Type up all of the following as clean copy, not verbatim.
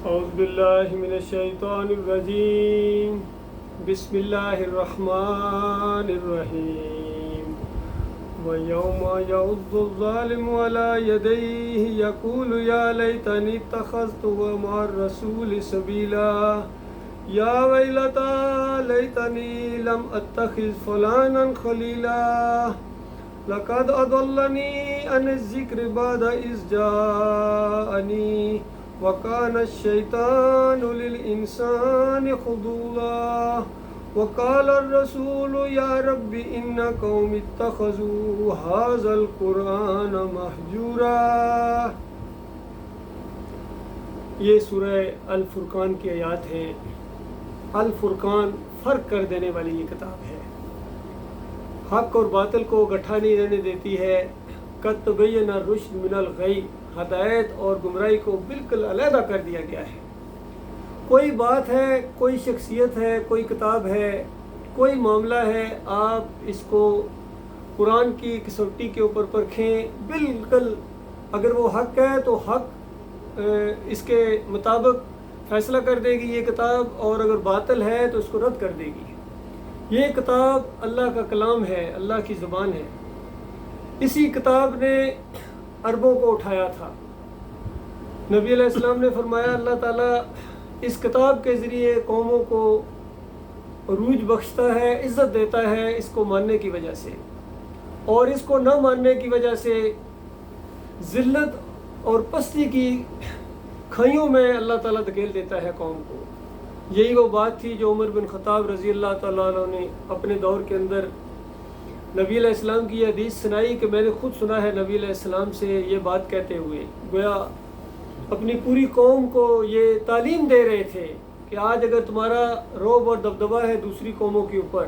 اعوذ باللہ من الشیطان الرجیم بسم اللہ الرحمن الرحیم وَيَوْمَ يَعُضُّ الظَّالِمُ عَلَى يَدَيْهِ يَقُولُ يَا لَيْتَنِي اتَّخَذْتُ مَعَ الرَّسُولِ سَبِيلًا يَا وَيْلَتَىٰ لَيْتَنِي لَمْ أَتَّخِذْ فُلَانًا خَلِيلًا لَقَدْ أَضَلَّنِي عَنِ الذِّكْرِ بَعْدَ إِذْ جَاءَنِي وَكَانَ الشَّيْطَانُ لِلْإِنسَانِ خُذُولًا وَقَالَ الرَّسُولُ يَا رَبِّ إِنَّ قَوْمِي اتَّخَذُوا هَٰذَا الْقُرْآنَ مَهْجُورًا۔ یہ سورہ الفرقان کی آیات ہیں۔ الفرقان فرق کر دینے والی یہ کتاب ہے، حق اور باطل کو گٹھا نہیں رہنے دیتی ہے۔ قد تبین الرشد من الغی، ہدایت اور گمراہی کو بالکل علیحدہ کر دیا گیا ہے۔ کوئی بات ہے، کوئی شخصیت ہے، کوئی کتاب ہے، کوئی معاملہ ہے، آپ اس کو قرآن کی کسوٹی کے اوپر پرکھیں، بالکل اگر وہ حق ہے تو حق اس کے مطابق فیصلہ کر دے گی یہ کتاب، اور اگر باطل ہے تو اس کو رد کر دے گی۔ یہ کتاب اللہ کا کلام ہے، اللہ کی زبان ہے۔ اسی کتاب نے عربوں کو اٹھایا تھا۔ نبی علیہ السلام نے فرمایا اللہ تعالیٰ اس کتاب کے ذریعے قوموں کو عروج بخشتا ہے، عزت دیتا ہے اس کو ماننے کی وجہ سے، اور اس کو نہ ماننے کی وجہ سے ذلت اور پستی کی کھائیوں میں اللہ تعالیٰ دھکیل دیتا ہے قوم کو۔ یہی وہ بات تھی جو عمر بن خطاب رضی اللہ تعالیٰ عنہ نے اپنے دور کے اندر نبی علیہ السلام کی یہ حدیث سنائی کہ میں نے خود سنا ہے نبی علیہ السلام سے یہ بات کہتے ہوئے، گویا اپنی پوری قوم کو یہ تعلیم دے رہے تھے کہ آج اگر تمہارا رعب اور دبدبہ ہے دوسری قوموں کے اوپر،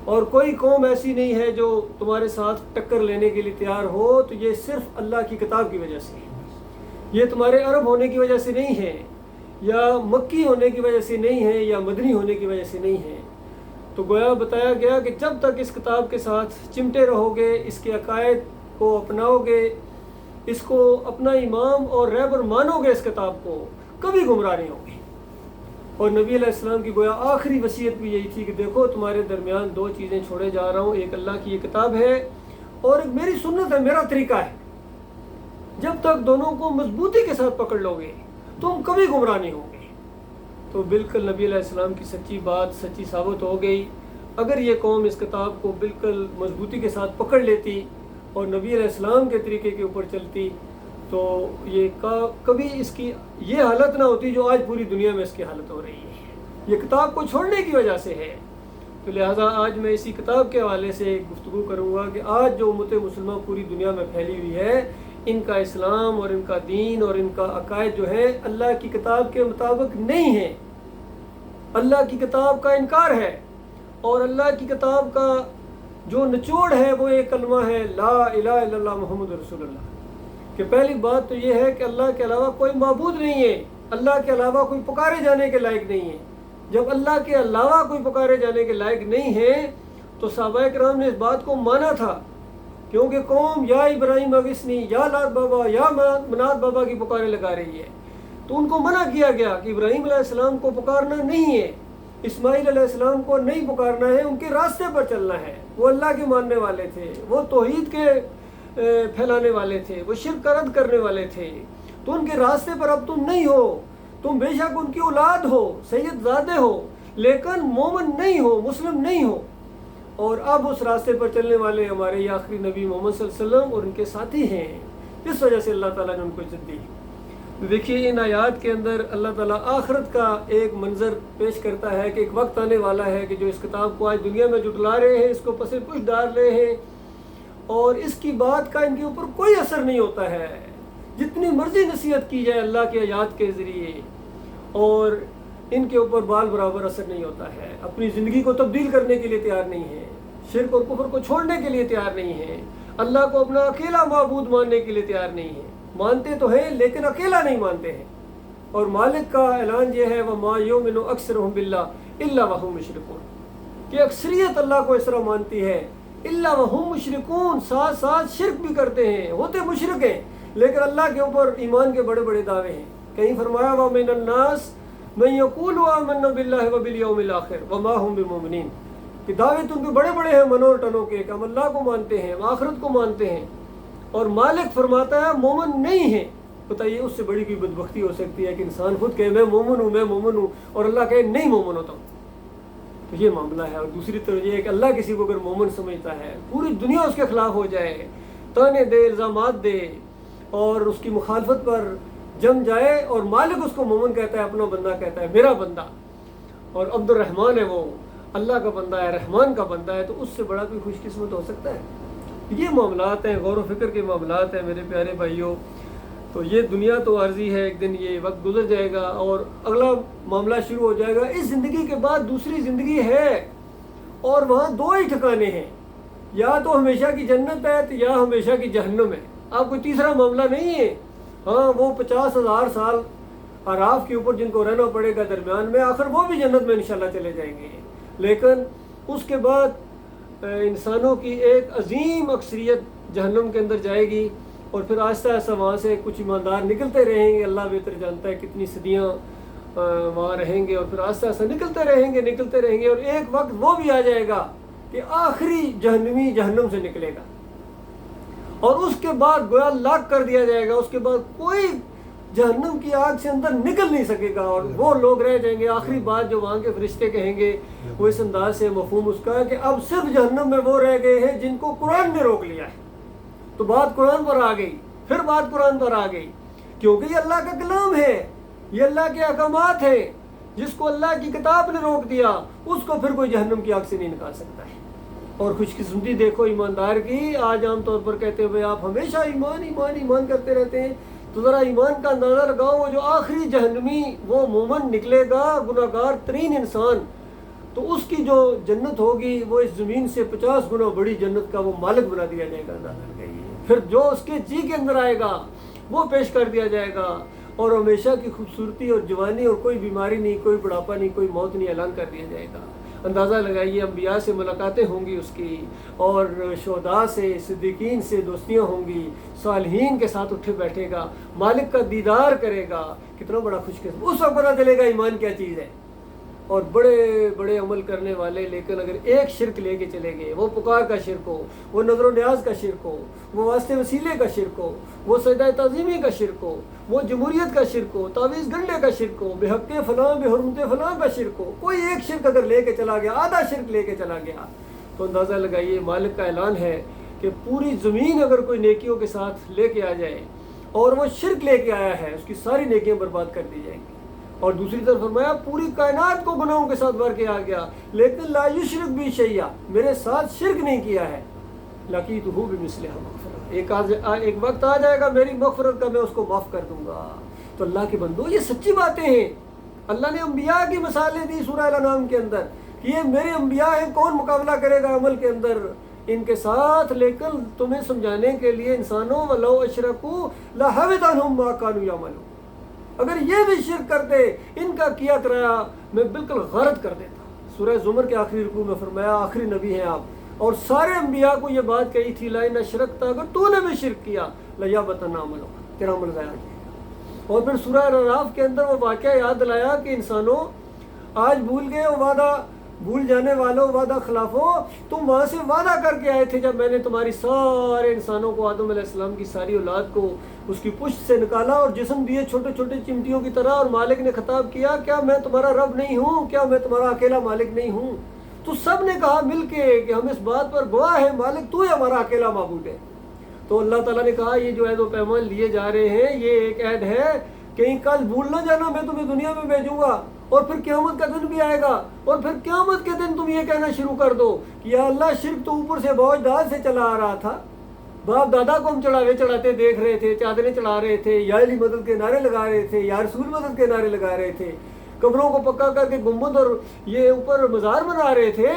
اور کوئی قوم ایسی نہیں ہے جو تمہارے ساتھ ٹکر لینے کے لیے تیار ہو، تو یہ صرف اللہ کی کتاب کی وجہ سے ہے۔ یہ تمہارے عرب ہونے کی وجہ سے نہیں ہے، یا مکی ہونے کی وجہ سے نہیں ہے، یا مدنی ہونے کی وجہ سے نہیں ہے۔ تو گویا بتایا گیا کہ جب تک اس کتاب کے ساتھ چمٹے رہو گے، اس کے عقائد کو اپناؤ گے، اس کو اپنا امام اور رہبر مانو گے، اس کتاب کو کبھی گمراہ نہیں ہوگے۔ اور نبی علیہ السلام کی گویا آخری وصیت بھی یہی تھی کہ دیکھو تمہارے درمیان دو چیزیں چھوڑے جا رہا ہوں، ایک اللہ کی یہ کتاب ہے اور ایک میری سنت ہے، میرا طریقہ ہے۔ جب تک دونوں کو مضبوطی کے ساتھ پکڑ لو گے تم کبھی گمراہ نہیں ہوگے۔ تو بالکل نبی علیہ السلام کی سچی بات سچی ثابت ہو گئی۔ اگر یہ قوم اس کتاب کو بالکل مضبوطی کے ساتھ پکڑ لیتی اور نبی علیہ السلام کے طریقے کے اوپر چلتی تو یہ کبھی اس کی یہ حالت نہ ہوتی جو آج پوری دنیا میں اس کی حالت ہو رہی ہے۔ یہ کتاب کو چھوڑنے کی وجہ سے ہے۔ تو لہٰذا آج میں اسی کتاب کے حوالے سے گفتگو کروں گا کہ آج جو امت مسلمہ پوری دنیا میں پھیلی ہوئی ہے، ان کا اسلام اور ان کا دین اور ان کا عقائد جو ہے اللہ کی کتاب کے مطابق نہیں ہے۔ اللہ کی کتاب کا انکار ہے، اور اللہ کی کتاب کا جو نچوڑ ہے وہ ایک کلمہ ہے لا الہ الا اللہ محمد رسول اللہ۔ کہ پہلی بات تو یہ ہے کہ اللہ کے علاوہ کوئی معبود نہیں ہے، اللہ کے علاوہ کوئی پکارے جانے کے لائق نہیں ہے۔ جب اللہ کے علاوہ کوئی پکارے جانے کے لائق نہیں ہے تو صحابہ کرام نے اس بات کو مانا تھا، کیونکہ قوم یا ابراہیم اغثنی یا لات بابا یا منات بابا کی پکارے لگا رہی ہے، تو ان کو منع کیا گیا کہ ابراہیم علیہ السلام کو پکارنا نہیں ہے، اسماعیل علیہ السلام کو نہیں پکارنا ہے، ان کے راستے پر چلنا ہے۔ وہ اللہ کے ماننے والے تھے، وہ توحید کے پھیلانے والے تھے، وہ شرک کا رد کرنے والے تھے، تو ان کے راستے پر اب تم نہیں ہو۔ تم بے شک ان کی اولاد ہو، سید زادے ہو، لیکن مومن نہیں ہو، مسلم نہیں ہو۔ اور اب اس راستے پر چلنے والے ہمارے یہ آخری نبی محمد صلی اللہ علیہ وسلم اور ان کے ساتھی ہیں، اس وجہ سے اللہ تعالیٰ نے ان کو عزت دی۔ دیکھیے ان آیات کے اندر اللہ تعالیٰ آخرت کا ایک منظر پیش کرتا ہے کہ ایک وقت آنے والا ہے کہ جو اس کتاب کو آج دنیا میں جھٹلا رہے ہیں، اس کو پس پش ڈال رہے ہیں، اور اس کی بات کا ان کے اوپر کوئی اثر نہیں ہوتا ہے۔ جتنی مرضی نصیحت کی جائے اللہ کے آیات کے ذریعے، اور ان کے اوپر بال برابر اثر نہیں ہوتا ہے۔ اپنی زندگی کو تبدیل کرنے کے لیے تیار نہیں ہے، شرک اور کفر کو چھوڑنے کے لیے تیار نہیں ہے، اللہ کو اپنا اکیلا معبود ماننے کے لیے تیار نہیں ہے۔ مانتے تو ہیں لیکن اکیلا نہیں مانتے ہیں۔ اور مالک کا اعلان یہ ہے وَمَا يُؤْمِنُ أَكْثَرُهُم بِاللَّهِ إِلَّا وَهُم مُشْرِكُونَ، کہ اکثریت اللہ کو اس طرح مانتی ہے إِلَّا وَهُم مُشْرِكُونَ، ساتھ ساتھ شرک بھی کرتے ہیں، ہوتے مشرک ہیں، لیکن اللہ کے اوپر ایمان کے بڑے بڑے دعوے ہیں۔ کہیں فرمایا وَمِنَ النَّاسِ مَن يَقُولُ آمَنَّا بِاللَّهِ وَبِالْيَوْمِ الْآخِرِ وَمَا هُم بِمُؤْمِنِينَ کہ دعوے تو ان کے بڑے بڑے ہیں منو ٹنوں کے کہ ہم اللہ کو مانتے ہیں، ہم آخرت کو مانتے ہیں، اور مالک فرماتا ہے مومن نہیں ہے۔ بتائیے اس سے بڑی کوئی بدبختی ہو سکتی ہے کہ انسان خود کہے میں مومن ہوں، میں مومن ہوں، اور اللہ کہے نہیں مومن ہوتا ہوں؟ تو یہ معاملہ ہے۔ اور دوسری طرف یہ ہے کہ اللہ کسی کو اگر مومن سمجھتا ہے، پوری دنیا اس کے خلاف ہو جائے، تانے دے، الزامات دے اور اس کی مخالفت پر جم جائے، اور مالک اس کو مومن کہتا ہے، اپنا بندہ کہتا ہے، میرا بندہ، اور عبد الرحمن ہے، وہ اللہ کا بندہ ہے، رحمان کا بندہ ہے، تو اس سے بڑا کوئی خوش قسمت ہو سکتا ہے؟ یہ معاملات ہیں، غور و فکر کے معاملات ہیں میرے پیارے بھائیوں۔ تو یہ دنیا تو عارضی ہے، ایک دن یہ وقت گزر جائے گا اور اگلا معاملہ شروع ہو جائے گا۔ اس زندگی کے بعد دوسری زندگی ہے، اور وہاں دو ہی ٹھکانے ہیں، یا تو ہمیشہ کی جنت ہے یا ہمیشہ کی جہنم ہے، اب کوئی تیسرا معاملہ نہیں ہے۔ ہاں وہ 50,000 سال اعراف کے اوپر جن کو رہنا پڑے گا درمیان میں، آخر وہ بھی جنت میں انشاءاللہ چلے جائیں گے، لیکن اس کے بعد انسانوں کی ایک عظیم اکثریت جہنم کے اندر جائے گی، اور پھر آہستہ آہستہ وہاں سے کچھ ایماندار نکلتے رہیں گے، اللہ بہتر جانتا ہے کتنی صدیاں وہاں رہیں گے، اور پھر آہستہ آہستہ نکلتے رہیں گے، اور ایک وقت وہ بھی آ جائے گا کہ آخری جہنمی جہنم سے نکلے گا، اور اس کے بعد گویا لاک کر دیا جائے گا، اس کے بعد کوئی جہنم کی آگ سے اندر نکل نہیں سکے گا، اور وہ لوگ رہ جائیں گے۔ آخری بات جو وہاں کے فرشتے کہیں گے وہ اس انداز سے مفہوم اس کا ہے کہ اب صرف جہنم میں وہ رہ گئے ہیں جن کو قرآن نے روک لیا ہے۔ تو بات قرآن پر آ گئی، پھر بات قرآن پر آ گئی، کیونکہ یہ اللہ کا کلام ہے، یہ اللہ کے احکامات ہیں۔ جس کو اللہ کی کتاب نے روک دیا اس کو پھر کوئی جہنم کی آگ سے نہیں نکال سکتا ہے۔ اور خوش قسمتی دیکھو ایماندار کی، آج عام طور پر کہتے ہوئے آپ ہمیشہ ایمان ایمان ایمان کرتے رہتے ہیں، تو ذرا ایمان کا اندازہ لگاؤ، وہ جو آخری جہنمی وہ مومن نکلے گا، گناہگار ترین انسان، تو اس کی جو جنت ہوگی وہ اس زمین سے 50 گنا بڑی جنت کا وہ مالک بنا دیا جائے گا، اندازہ لگائیے۔ پھر جو اس کے جی کے اندر آئے گا وہ پیش کر دیا جائے گا، اور ہمیشہ کی خوبصورتی اور جوانی اور کوئی بیماری نہیں، کوئی بڑھاپا نہیں، کوئی موت نہیں، اعلان کر دیا جائے گا۔ اندازہ لگائیے، انبیاء سے ملاقاتیں ہوں گی اس کی، اور شہداء سے، صدیقین سے دوستیاں ہوں گی، صالحین کے ساتھ اٹھے بیٹھے گا، مالک کا دیدار کرے گا۔ کتنا بڑا خوش قسمت، اس وقت پتہ چلے گا ایمان کیا چیز ہے۔ اور بڑے بڑے عمل کرنے والے، لیکن اگر ایک شرک لے کے چلے گئے، وہ پکار کا شرک ہو، وہ نظر و نیاز کا شرک ہو، وہ واسطے وسیلے کا شرک ہو، وہ سجدہ تعظیمی کا شرک ہو، وہ جمہوریت کا شرک ہو، تعویذ گنڈے کا شرک ہو، بے حق فلاں بے حرمت فلاں کا شرک ہو، کوئی ایک شرک اگر لے کے چلا گیا، آدھا شرک لے کے چلا گیا، تو اندازہ لگائیے مالک کا اعلان ہے کہ پوری زمین اگر کوئی نیکیوں کے ساتھ لے کے آ جائے اور وہ شرک لے کے آیا ہے، اس کی ساری نیکیاں برباد کر دی جائیں گی۔ اور دوسری طرف فرمایا پوری کائنات کو گناہوں کے ساتھ بھر کے آ گیا، لیکن لا یشرک بی شیئا، میرے ساتھ شرک نہیں کیا ہے، لقیتہ بمثلھا مغفرۃ، ایک وقت آ جائے گا میری مغفرت کا، میں اس کو معاف کر دوں گا۔ تو اللہ کے بندو، یہ سچی باتیں ہیں۔ اللہ نے انبیاء کی مثالیں دی سورہ الانعام کے اندر کہ یہ میرے انبیاء ہیں، کون مقابلہ کرے گا عمل کے اندر ان کے ساتھ؟ لیکن تمہیں سمجھانے کے لیے انسانوں وَلَوْ أَشْرَكُوا لَحَبِطَ عَنْهُم مَّا كَانُوا يَعْمَلُونَ، اگر یہ بھی شرک کرتے، ان کا کیا کرایا میں بالکل غارت کر دیتا۔ سورہ زمر کے آخری رکوع میں فرمایا آخری نبی ہیں آپ، اور سارے انبیاء کو یہ بات کہی تھی لَئِنْ أَشْرَكْتَ، اگر تو نے بھی شرک کیا لَيَحْبَطَنَّ عَمَلُكَ، تیرا عمل ضائع ہو جائے گا۔ اور پھر سورہ الاعراف کے اندر وہ واقعہ یاد دلایا کہ انسانوں آج بھول گئے ہو، وعدہ بھول جانے والوں، وعدہ خلافوں، تم وہاں سے وعدہ کر کے آئے تھے جب میں نے تمہاری سارے انسانوں کو، آدم علیہ السلام کی ساری اولاد کو اس کی پشت سے نکالا اور جسم دیے چھوٹے چھوٹے چمٹیوں کی طرح، اور مالک نے خطاب کیا کیا میں تمہارا رب نہیں ہوں؟ کیا میں تمہارا اکیلا مالک نہیں ہوں؟ تو سب نے کہا مل کے کہ ہم اس بات پر گواہ ہیں مالک تو ہی ہمارا اکیلا معبود ہے۔ تو اللہ تعالیٰ نے کہا یہ جو عہد و پیمان لیے جا رہے ہیں یہ ایک عہد ہے، کہیں کل بھول نہ جانا میں تمہیں دنیا میں بھیجوں گا، اور پھر قیامت کا دن بھی آئے گا، اور پھر قیامت کے دن تم یہ کہنا شروع کر دو کہ یا اللہ شرک تو اوپر سے بوجھ ڈال سے چلا آ رہا تھا، باپ دادا کو ہم چڑھاتے دیکھ رہے تھے، چادریں چڑھا رہے تھے، یا علی مدد کے نعرے لگا رہے تھے، یا رسول مدد کے نعرے لگا رہے تھے، قبروں کو پکا کر کے گنبد اور یہ اوپر مزار بنا رہے تھے،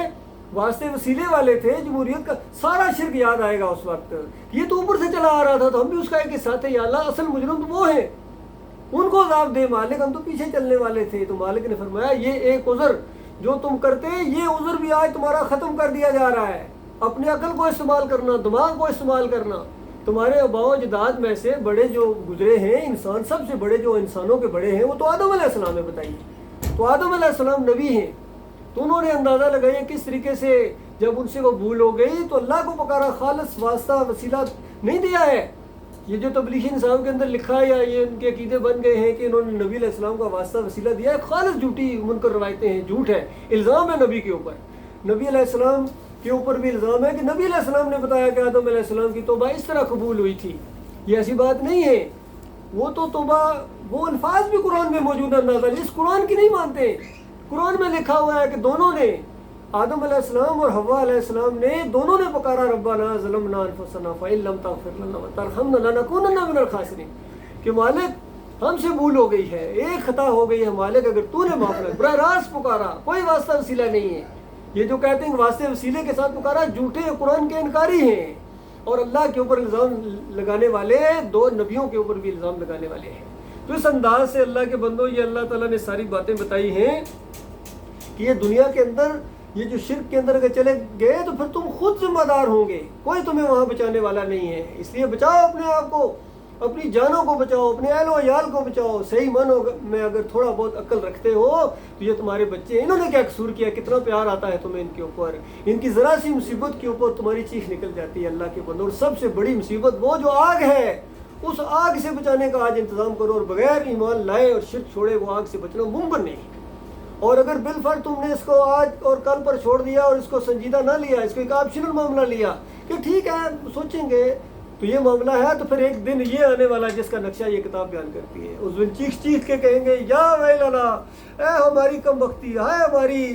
واسطے وسیلے والے تھے، جمہوریت کا سارا شرک یاد آئے گا اس وقت، یہ تو اوپر سے چلا آ رہا تھا تو ہم بھی اس کا ایک حصہ تھے، یا اللہ اصل مجرم تو وہ ہیں، ان کو عذاب دے مالک، ہم تو پیچھے چلنے والے تھے۔ تو مالک نے فرمایا یہ ایک عذر جو تم کرتے، یہ عذر بھی آج تمہارا ختم کر دیا جا رہا ہے۔ اپنے عقل کو استعمال کرنا، دماغ کو استعمال کرنا، تمہارے آباء و اجداد میں سے بڑے جو گزرے ہیں انسان، سب سے بڑے جو انسانوں کے بڑے ہیں وہ تو آدم علیہ السلام ہے، بتائیے۔ تو آدم علیہ السلام نبی ہیں، تو انہوں نے اندازہ لگایا کس طریقے سے جب ان سے وہ بھول ہو گئی تو اللہ کو پکارا، خالص واسطہ وسیلہ نہیں دیا ہے۔ یہ جو تبلیغی نظام کے اندر لکھا ہے یا یہ ان کے عقیدے بن گئے ہیں کہ انہوں نے نبی علیہ السلام کا واسطہ وسیلہ دیا ہے، خالص جھوٹی منکر روایتیں ہیں، جھوٹ ہے، الزام ہے نبی کے اوپر۔ نبی علیہ السلام کے اوپر بھی الزام ہے کہ نبی علیہ السلام نے بتایا کہ آدم علیہ السلام کی توبہ اس طرح قبول ہوئی تھی، یہ ایسی بات نہیں ہے۔ وہ تو توبہ، وہ الفاظ بھی قرآن میں موجود ہے، اندازہ اس قرآن کی نہیں مانتے۔ قرآن میں لکھا ہوا ہے کہ دونوں نے، آدم علیہ السلام اور حوا علیہ السلام نے، دونوں نے پکارا ربنا ظلمنا انفسنا فإن لم تغفر لنا وترحمنا لنکونن من الخاسرین، کہ مالک ہم سے بھول ہو گئی ہے، ایک خطا ہو گئی ہے مالک، اگر تو نے معاف کر، براہ راست پکارا، کوئی واسطہ وسیلہ نہیں ہے۔ یہ جو کہتے ہیں کہ واسطے وسیلے کے ساتھ پکارا، جھوٹے قرآن کے انکاری ہیں، اور اللہ کے اوپر الزام لگانے والے، دو نبیوں کے اوپر بھی الزام لگانے والے ہیں۔ تو اس انداز سے اللہ کے بندوں، یہ اللہ تعالیٰ نے ساری باتیں بتائی ہیں کہ یہ دنیا کے اندر، یہ جو شرک کے اندر اگر چلے گئے تو پھر تم خود ذمہ دار ہوں گے، کوئی تمہیں وہاں بچانے والا نہیں ہے۔ اس لیے بچاؤ اپنے آپ کو، اپنی جانوں کو بچاؤ، اپنے اہل و عیال کو بچاؤ۔ صحیح معنوں میں اگر تھوڑا بہت عقل رکھتے ہو تو یہ تمہارے بچے، انہوں نے کیا قصور کیا، کتنا پیار آتا ہے تمہیں ان کے اوپر، ان کی ذرا سی مصیبت کے اوپر تمہاری چیخ نکل جاتی ہے اللہ کے بندوں۔ اور سب سے بڑی مصیبت وہ جو آگ ہے، اس آگ سے بچانے کا آج انتظام کرو، اور بغیر ایمان لائے اور شرک چھوڑے وہ آگ سے بچنا ممکن نہیں۔ اور اگر بالفرض تم نے اس کو آج اور کل پر چھوڑ دیا اور اس کو سنجیدہ نہ لیا، اس کو ایک آپشنل معاملہ لیا کہ ٹھیک ہے سوچیں گے تو یہ معاملہ ہے، تو پھر ایک دن یہ آنے والا جس کا نقشہ یہ کتاب بیان کرتی ہے، اس دن چیخ چیخ کے کہیں گے یا ویلنا، اے ہماری کم بختی، ہائے ہماری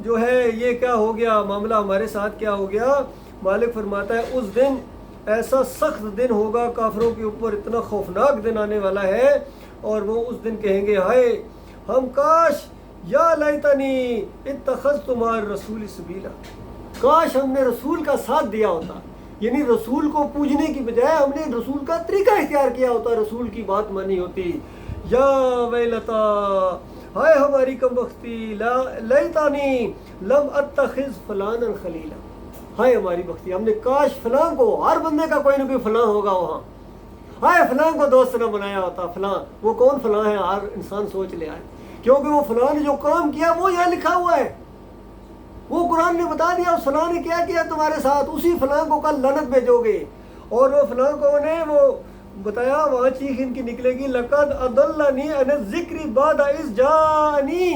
جو ہے یہ کیا ہو گیا، معاملہ ہمارے ساتھ کیا ہو گیا۔ مالک فرماتا ہے اس دن ایسا سخت دن ہوگا کافروں کے اوپر، اتنا خوفناک دن آنے والا ہے، اور وہ اس دن کہیں گے ہائے ہم کاش، یا لیتنی اتخذت مع الرسول سبیلا، کاش ہم نے رسول کا ساتھ دیا ہوتا، یعنی رسول کو پوجنے کی بجائے ہم نے رسول کا طریقہ اختیار کیا ہوتا، رسول کی بات مانی ہوتی۔ یا ویلتا، ہائے ہماری کم بختی، لیتنی لم اتخذ فلانا خلیلا، ہائے ہماری بختی، ہم نے کاش فلاں کو، ہر بندے کا کوئی نہ کوئی فلاں ہوگا وہاں، ہائے فلاں کو دوست نہ بنایا ہوتا۔ فلاں وہ کون فلاں ہے، ہر انسان سوچ لے آئے، کیونکہ وہ فلاں نے جو کام کیا وہ یہاں لکھا ہوا ہے، وہ قرآن نے بتا دیا اس فلاں نے کیا کیا تمہارے ساتھ، اسی فلاں کو کل لعنت بھیجو گے۔ اور وہ فلاں کو نے وہ بتایا، وہاں چیخ ان کی نکلے گی لقد اضلنی عن الذکر بعد اذ جاءنی،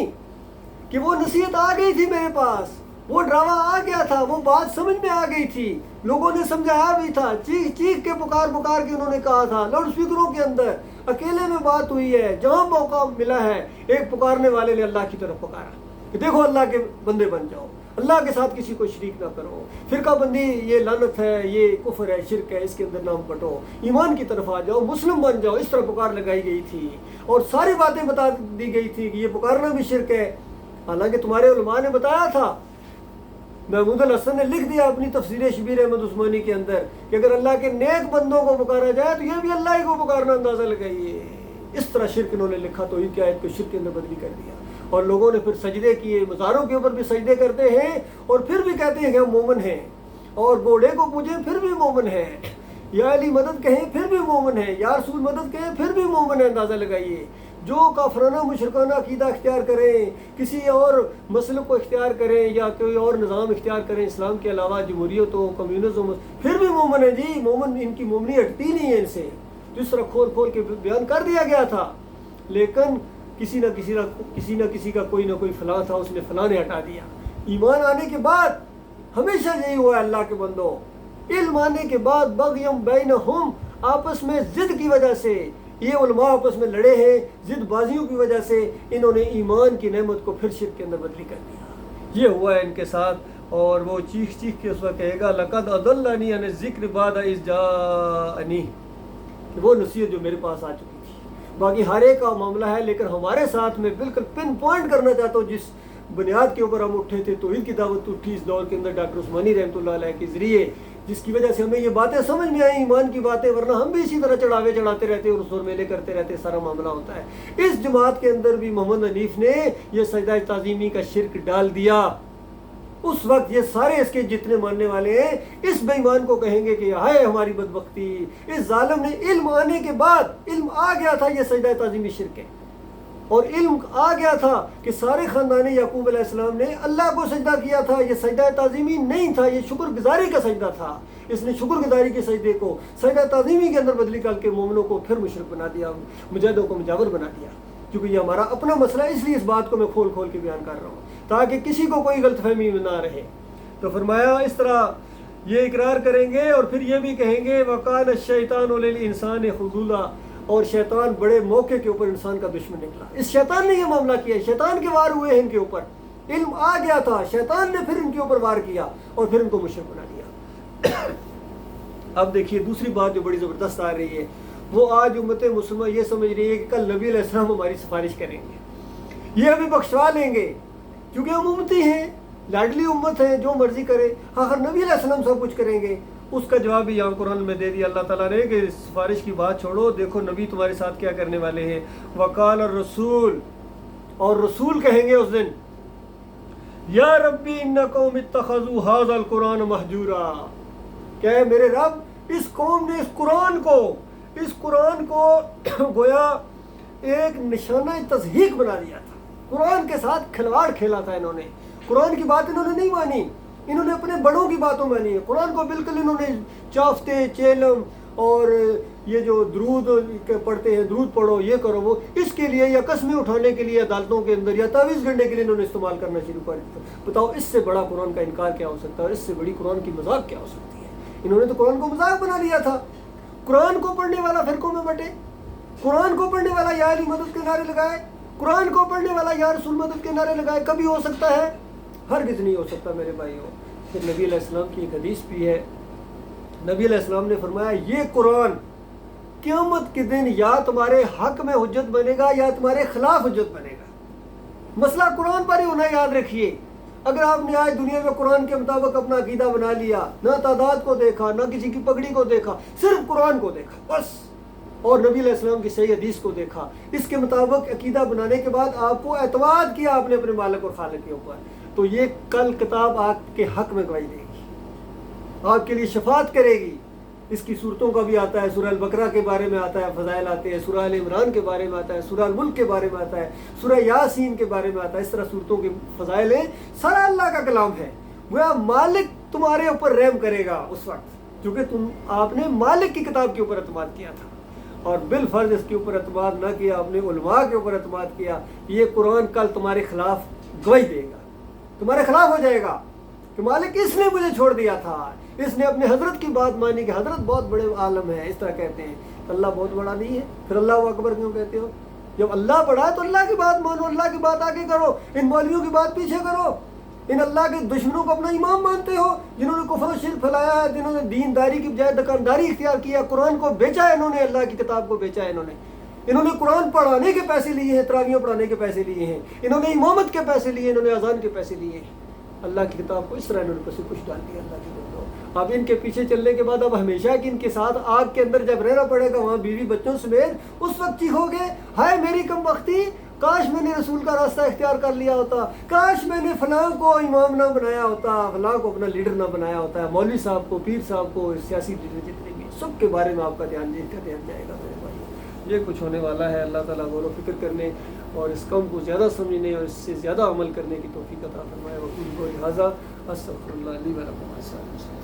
کہ وہ نصیحت آ گئی تھی میرے پاس، وہ ڈراما آ گیا تھا، وہ بات سمجھ میں آ گئی تھی، لوگوں نے سمجھایا بھی تھا، چیخ چیخ کے پکار پکار کے انہوں نے کہا تھا، لاؤڈ اسپیکروں کے اندر اکیلے میں بات ہوئی ہے، جہاں موقع ملا ہے ایک پکارنے والے نے اللہ کی طرف پکارا کہ دیکھو اللہ کے بندے بن جاؤ، اللہ کے ساتھ کسی کو شریک نہ کرو، فرقہ بندی یہ لعنت ہے، یہ کفر ہے، شرک ہے، اس کے اندر نام پٹو، ایمان کی طرف آ جاؤ، مسلم بن جاؤ، اس طرح پکار لگائی گئی تھی، اور ساری باتیں بتا دی گئی تھی کہ یہ پکارنا بھی شرک ہے۔ حالانکہ تمہارے علماء نے بتایا تھا، محمود الحسن نے لکھ دیا اپنی تفسیر شبیر احمد عثمانی کے اندر کہ اگر اللہ کے نیک بندوں کو پکارا جائے تو یہ بھی اللہ ہی کو پکارنا، اندازہ لگائیے۔ اس طرح شرک انہوں نے لکھا تو ان کی آیت کو شرک کے اندر بدلی کر دیا، اور لوگوں نے پھر سجدے کیے، مزاروں کے اوپر بھی سجدے کرتے ہیں اور پھر بھی کہتے ہیں کہ ہم مومن ہیں، اور بوڑھے کو پوجیں پھر بھی مومن ہیں، یا علی مدد کہیں پھر بھی مومن ہیں، یا رسول مدد کہیں پھر بھی مومن ہیں۔ اندازہ لگائیے، جو کافرانہ مشرکانہ عقیدہ اختیار کریں، کسی اور مسلک کو اختیار کریں یا کوئی اور نظام اختیار کریں اسلام کے علاوہ، جمہوریت ہو، کمیونزم، پھر بھی مومن ہیں جی، مومن، ان کی مومنی ہٹتی نہیں ہے ان سے۔ تو اس طرح کھول کھول کے بیان کر دیا گیا تھا، لیکن کسی نہ کسی کا کوئی نہ کوئی فلاں تھا، اس نے فلاں نے ہٹا دیا۔ ایمان آنے کے بعد ہمیشہ یہی ہوا ہے اللہ کے بندوں، علم آنے کے بعد بغیم بینہم، آپس میں ضد کی وجہ سے یہ علماء آپس میں لڑے ہیں، ضد بازیوں کی وجہ سے انہوں نے ایمان کی نعمت کو پھر شرک کے اندر بدلی کر دیا۔ یہ ہوا ہے ان کے ساتھ، اور وہ چیخ چیخ کے اس وقت کہے گا لقد اضلنی عن الذکر بعد اذ جاءنی، کہ وہ نصیحت جو میرے پاس آ چکی تھی۔ باقی ہر ایک کا معاملہ ہے، لیکن ہمارے ساتھ میں بالکل پن پوائنٹ کرنا چاہتا ہوں جس بنیاد کے اوپر ہم اٹھے تھے، توحید کی دعوت اٹھی اس دور کے اندر ڈاکٹر عثمانی رحمۃ اللہ علیہ کے ذریعے، جس کی وجہ سے ہمیں یہ باتیں سمجھ میں آئیں، ایمان کی باتیں، ورنہ ہم بھی اسی طرح چڑھاتے رہتے اور سور میلے کرتے رہتے، سارا معاملہ ہوتا ہے۔ اس جماعت کے اندر بھی محمد حنیف نے یہ سجدہ تعظیمی کا شرک ڈال دیا، اس وقت یہ سارے اس کے جتنے ماننے والے ہیں اس بے ایمان کو کہیں گے کہ ہائے ہماری بدبختی، اس ظالم نے علم آنے کے بعد، علم آ گیا تھا یہ سجدہ تعظیمی شرک ہے، اور علم آ گیا تھا کہ سارے خاندان یعقوب علیہ السلام نے اللہ کو سجدہ کیا تھا، یہ سجدہ تعظیمی نہیں تھا، یہ شکر گزاری کا سجدہ تھا۔ اس نے شکر گزاری کے سجدے کو سجدہ تعظیمی کے اندر بدلی کر کے مومنوں کو پھر مشرک بنا دیا، مجاہدوں کو مجاور بنا دیا۔ کیونکہ یہ ہمارا اپنا مسئلہ ہے، اس لیے اس بات کو میں کھول کھول کے بیان کر رہا ہوں تاکہ کسی کو کوئی غلط فہمی نہ رہے۔ تو فرمایا اس طرح یہ اقرار کریں گے اور پھر یہ بھی کہیں گے وَقَالَ الشَّيْطَانُ لِلْإِنسَانِ خُذُولًا، اور شیطان بڑے موقع کے اوپر انسان کا دشمن نکلا۔ اس شیطان نے یہ معاملہ کیا، شیطان کے وار ہوئے ہیں ان کے اوپر، علم آ گیا تھا، شیطان نے پھر ان کے اوپر وار کیا اور پھر ان کو مشرک بنا دیا۔ اب دیکھیے دوسری بات جو بڑی زبردست آ رہی ہے، وہ آج امت مسلمہ یہ سمجھ رہی ہے کہ کل نبی علیہ السلام ہماری سفارش کریں گے، یہ ہمیں بخشوا لیں گے، کیونکہ ہم امتی ہیں، لاڈلی امت ہے، جو مرضی کرے، آخر نبی علیہ السلام سب کچھ کریں گے۔ اس کا جواب بھی یہاں قرآن میں دے دیا اللہ تعالیٰ نے کہ سفارش کی بات چھوڑو، دیکھو نبی تمہارے ساتھ کیا کرنے والے ہیں۔ وقال الرسول، اور رسول کہیں گے اس دن یا ربی ان قوم اتخذوا هذا القرآن مہجورا، کہ میرے رب اس قوم نے اس قرآن کو گویا ایک نشانہ تضحیق بنا دیا تھا، قرآن کے ساتھ کھلواڑ کھیلا تھا انہوں نے، قرآن کی بات انہوں نے نہیں مانی، انہوں نے اپنے بڑوں کی باتوں مانی ہے، قرآن کو بالکل انہوں نے چافتے چیلم اور یہ جو درود پڑھتے ہیں، درود پڑھو، یہ کرو وہ، اس کے لیے یا قسمیں اٹھانے کے لیے عدالتوں کے اندر یا تعویذ گھڑنے کے لیے انہوں نے استعمال کرنا شروع کر دیا۔ بتاؤ اس سے بڑا قرآن کا انکار کیا ہو سکتا ہے، اور اس سے بڑی قرآن کی مذاق کیا ہو سکتی ہے؟ انہوں نے تو قرآن کو مذاق بنا لیا تھا۔ قرآن کو پڑھنے والا فرقوں میں بٹے، قرآن کو پڑھنے والا یا علی مدد کے نعرے لگائے، قرآن کو پڑھنے والا یا رسول مدد کے نعرے لگائے، کبھی ہو سکتا ہے؟ ہرگز نہیں ہو سکتا میرے بھائیوں۔ پھر نبی علیہ السلام کی ایک حدیث بھی ہے، نبی علیہ السلام نے فرمایا یہ قرآن قیامت کے دن یا تمہارے حق میں حجت بنے گا یا تمہارے خلاف حجت بنے گا۔ مسئلہ قرآن پر ہی ہونا، یاد رکھیے۔ اگر آپ نے آج دنیا میں قرآن کے مطابق اپنا عقیدہ بنا لیا، نہ تعداد کو دیکھا، نہ کسی کی پگڑی کو دیکھا، صرف قرآن کو دیکھا بس، اور نبی علیہ السلام کی صحیح حدیث کو دیکھا، اس کے مطابق عقیدہ بنانے کے بعد آپ کو اعتماد کیا آپ نے اپنے مالک اور خالق کے اوپر، تو یہ کل کتاب آپ کے حق میں گواہی دے گی، آپ کے لیے شفاعت کرے گی۔ اس کی صورتوں کا بھی آتا ہے، سورہ البقرہ کے بارے میں آتا ہے، فضائل آتے ہیں، سورہ ال عمران کے بارے میں آتا ہے، سورہ الملک کے بارے میں آتا ہے، سورہ یاسین کے بارے میں آتا ہے، اس طرح صورتوں کے فضائل ہیں، سارا اللہ کا کلام ہے۔ وہ مالک تمہارے اوپر رحم کرے گا اس وقت، کیونکہ آپ نے مالک کی کتاب کے اوپر اعتماد کیا تھا، اور بالفرض اس کے اوپر اعتماد نہ کیا، آپ نے علماء کے اوپر اعتماد کیا، یہ قرآن کل تمہارے خلاف گواہی دے گا، تمہارے خلاف ہو جائے گا کہ مالک اس نے مجھے چھوڑ دیا تھا، اس نے اپنے حضرت کی بات مانی کہ حضرت بہت بڑے عالم ہے، اس طرح کہتے ہیں۔ اللہ بہت بڑا نہیں ہے، پھر اللہ اکبر کیوں کہتے ہو؟ جب اللہ بڑا ہے تو اللہ کی بات مانو، اللہ کی بات آگے کرو، ان مولویوں کی بات پیچھے کرو، ان اللہ کے دشمنوں کو اپنا امام مانتے ہو جنہوں نے کفر و شرک پھیلایا ہے، جنہوں نے دینداری کی بجائے دکانداری اختیار کیا، قرآن کو بیچا ہے، انہوں نے اللہ کی کتاب کو بیچا ہے، انہوں نے قرآن پڑھانے کے پیسے لیے ہیں، تراویحیں پڑھانے کے پیسے لیے ہیں، انہوں نے امامت کے پیسے لیے، انہوں نے اذان کے پیسے لیے ہیں، اللہ کی کتاب کو اس طرح انہوں نے پسے کچھ ڈال دیا۔ اللہ کی بندو، اب ان کے پیچھے چلنے کے بعد اب ہمیشہ کہ ان کے ساتھ آگ کے اندر جب رہنا پڑے گا، وہاں بیوی بچوں سمیت، اس وقت چیخو گے ہائے میری کم بختی، کاش میں نے رسول کا راستہ اختیار کر لیا ہوتا، کاش میں نے فلاں کو امام نہ بنایا ہوتا، فلاں کو اپنا لیڈر نہ بنایا ہوتا ہے، مولوی صاحب کو، پیر صاحب کو، سیاسی لیڈر جتنے بھی، سب کے بارے میں آپ کا دھیان جائے گا میرے بھائی۔ یہ کچھ ہونے والا ہے۔ اللہ تعالیٰ غور و فکر کرنے اور اس قوم کو زیادہ سمجھنے اور اس سے زیادہ عمل کرنے کی توفیق عطا فرمائے۔ وقول قولی ھذا استغفر اللہ لی و لکم۔